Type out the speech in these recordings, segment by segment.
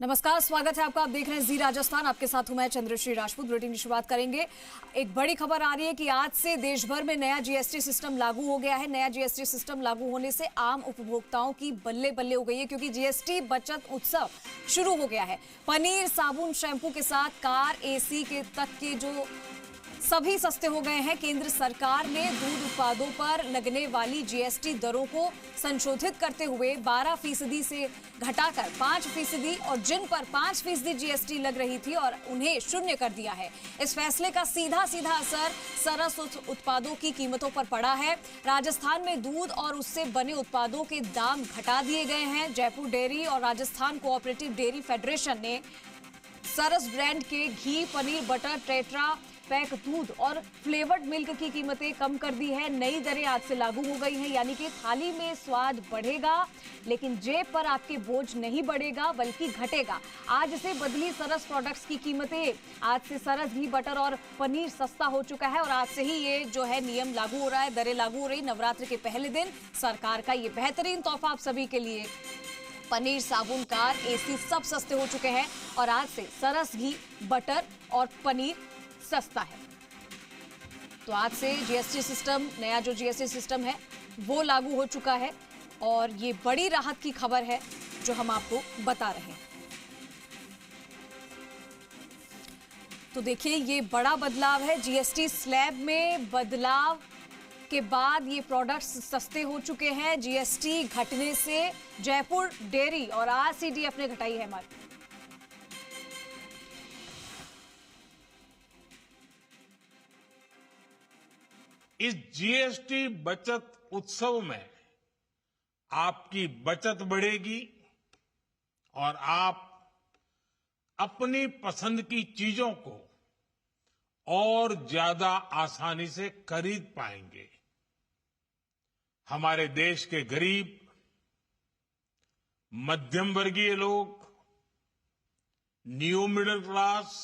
नमस्कार, स्वागत है आपका। आप देख रहे हैं जी राजस्थान। आपके साथ हूं मैं चंद्रश्री राजपूत। बुलेटिन की शुरुआत करेंगे। एक बड़ी खबर आ रही है कि आज से देश भर में नया जीएसटी सिस्टम लागू हो गया है। नया जीएसटी सिस्टम लागू होने से आम उपभोक्ताओं की बल्ले बल्ले हो गई है, क्योंकि जीएसटी बचत उत्सव शुरू हो गया है। पनीर, साबुन, शैम्पू के साथ कार, एसी के तक के जो सभी सस्ते हो गए हैं। केंद्र सरकार ने दूध उत्पादों पर लगने वाली जीएसटी दरों को संशोधित करते हुए 12% से घटाकर 5% और जिन पर 5% जीएसटी लग रही थी और उन्हें शून्य कर दिया है। इस फैसले का सीधा असर सरस उत्पादों की कीमतों पर पड़ा है। राजस्थान में दूध और उससे बने उत्पादों के दाम घटा दिए गए हैं। जयपुर डेयरी और राजस्थान कोऑपरेटिव डेयरी फेडरेशन ने सरस ब्रांड के घी, पनीर, बटर, टेट्रा पैक दूध और फ्लेवर्ड मिल्क की कीमतें कम कर दी है। नई दरें आज से लागू हो गई हैं, यानी कि थाली में स्वाद बढ़ेगा लेकिन जेब पर आपके बोझ नहीं बढ़ेगा बल्कि घटेगा। आज से बदली सरस प्रोडक्ट्स की कीमतें। आज से सरस घी, बटर और पनीर सस्ता हो चुका है और आज से ही ये जो है नियम लागू हो रहा है, दरें लागू हो रही। नवरात्र के पहले दिन सरकार का ये बेहतरीन तोहफा आप सभी के लिए। पनीर, साबुन, कार, एसी सब सस्ते हो चुके हैं और आज से सरस घी, बटर और पनीर सस्ता है। तो आज से जीएसटी सिस्टम, नया जो जीएसटी सिस्टम है वो लागू हो चुका है और ये बड़ी राहत की खबर है जो हम आपको बता रहे हैं। तो देखिए, ये बड़ा बदलाव है। जीएसटी स्लैब में बदलाव के बाद ये प्रोडक्ट्स सस्ते हो चुके हैं। जीएसटी घटने से जयपुर डेयरी और आरसीडीएफ ने घटाई है हमारी। इस जीएसटी बचत उत्सव में आपकी बचत बढ़ेगी और आप अपनी पसंद की चीजों को और ज्यादा आसानी से खरीद पाएंगे। हमारे देश के गरीब, मध्यम वर्गीय लोग, न्यू मिडिल क्लास,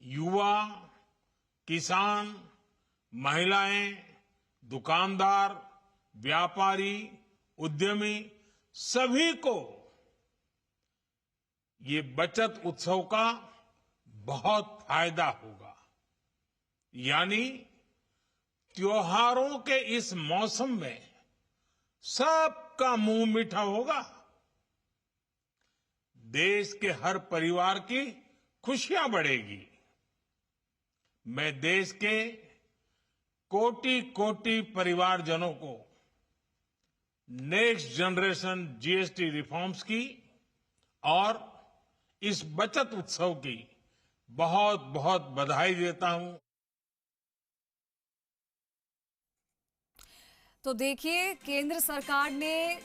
युवा, किसान, महिलाएं, दुकानदार, व्यापारी, उद्यमी, सभी को ये बचत उत्सव का बहुत फायदा होगा। यानी त्योहारों के इस मौसम में सबका मुंह मीठा होगा। देश के हर परिवार की खुशियां बढ़ेगी। मैं देश के कोटि कोटि परिवारजनों को नेक्स्ट जनरेशन जीएसटी रिफॉर्म्स की और इस बचत उत्सव की बहुत बहुत बधाई देता हूं। तो देखिए, केंद्र सरकार ने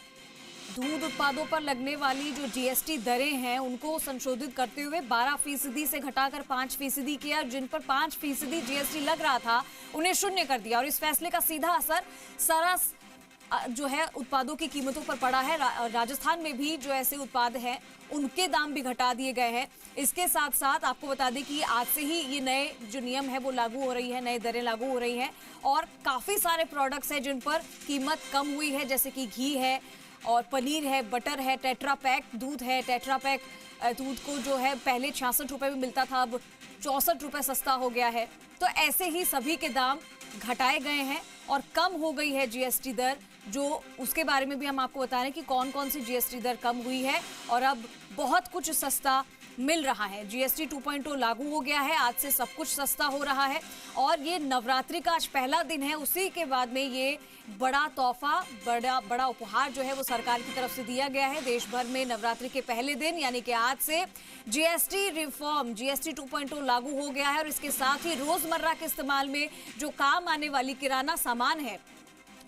दूध उत्पादों पर लगने वाली जो जीएसटी दरें हैं उनको संशोधित करते हुए 12% से घटाकर 5% किया। जिन पर 5% जीएसटी लग रहा था उन्हें शून्य कर दिया और इस फैसले का सीधा असर सरस जो है उत्पादों की कीमतों पर पड़ा है। राजस्थान में भी जो ऐसे उत्पाद हैं उनके दाम भी घटा दिए गए हैं। इसके साथ साथ आपको बता दें कि आज से ही ये नए जो नियम है वो लागू हो रही है, नई दरें लागू हो रही हैं और काफी सारे प्रोडक्ट्स हैं जिन पर कीमत कम हुई है, जैसे कि घी है और पनीर है, बटर है, टेट्रा पैक दूध है। टेट्रा पैक दूध को जो है पहले 66 रुपए में मिलता था, अब 64 रुपए सस्ता हो गया है। तो ऐसे ही सभी के दाम घटाए गए हैं और कम हो गई है जीएसटी दर। जो उसके बारे में भी हम आपको बता रहे हैं कि कौन कौन सी जीएसटी दर कम हुई है और अब बहुत कुछ सस्ता मिल रहा है। जीएसटी 2.0 लागू हो गया है। आज से सब कुछ सस्ता हो रहा है और ये नवरात्रि का आज पहला दिन है। उसी के बाद में ये बड़ा तोहफा, बड़ा उपहार जो है वो सरकार की तरफ से दिया गया है। देश भर में नवरात्रि के पहले दिन यानी कि आज से जीएसटी रिफॉर्म, जीएसटी 2.0 लागू हो गया है और इसके साथ ही रोजमर्रा के इस्तेमाल में जो काम आने वाली किराना सामान है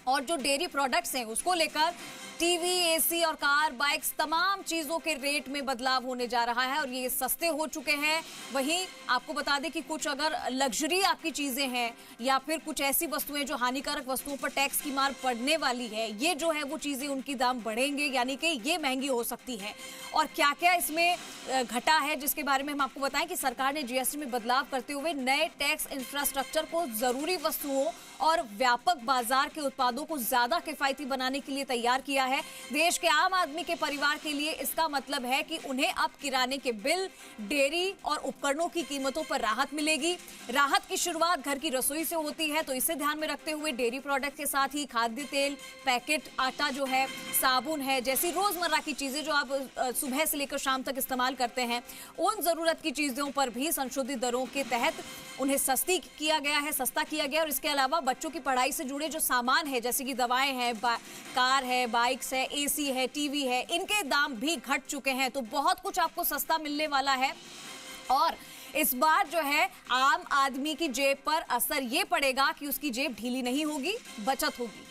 और जो डेयरी प्रोडक्ट्स हैं उसको लेकर टीवी, एसी और कार, बाइक्स, तमाम चीजों के रेट में बदलाव होने जा रहा है और ये सस्ते हो चुके हैं। वहीं आपको बता दें कि कुछ अगर लग्जरी आपकी चीजें हैं या फिर कुछ ऐसी वस्तुएं जो हानिकारक वस्तुओं पर टैक्स की मार पड़ने वाली है, ये जो है वो चीजें उनकी दाम बढ़ेंगे, यानी कि ये महंगी हो सकती है। और क्या क्या इसमें घटा है जिसके बारे में हम आपको बताएं कि सरकार ने जीएसटी में बदलाव करते हुए नए टैक्स इंफ्रास्ट्रक्चर को जरूरी वस्तुओं और व्यापक बाजार के उत्पादों को ज्यादा किफायती बनाने के लिए तैयार किया है। देश के आम आदमी के परिवार के लिए इसका मतलब है कि उन्हें अब किराने के बिल, डेयरी और उपकरणों की कीमतों पर राहत मिलेगी। राहत की शुरुआत घर की रसोई से होती है, तो इसे ध्यान में रखते हुए डेयरी प्रोडक्ट के साथ ही खाद्य तेल, पैकेट आटा जो है, साबुन है, जैसी रोजमर्रा की चीजें जो आप सुबह से लेकर शाम तक इस्तेमाल करते हैं, उन जरूरत की चीजों पर भी संशोधित दरों के तहत उन्हें सस्ता किया गया। और इसके अलावा बच्चों की पढ़ाई से जुड़े जो सामान है, जैसे कि दवाएं हैं, कार है, बाइक्स है, एसी है, टीवी है, इनके दाम भी घट चुके हैं। तो बहुत कुछ आपको सस्ता मिलने वाला है और इस बार जो है आम आदमी की जेब पर असर ये पड़ेगा कि उसकी जेब ढीली नहीं होगी, बचत होगी।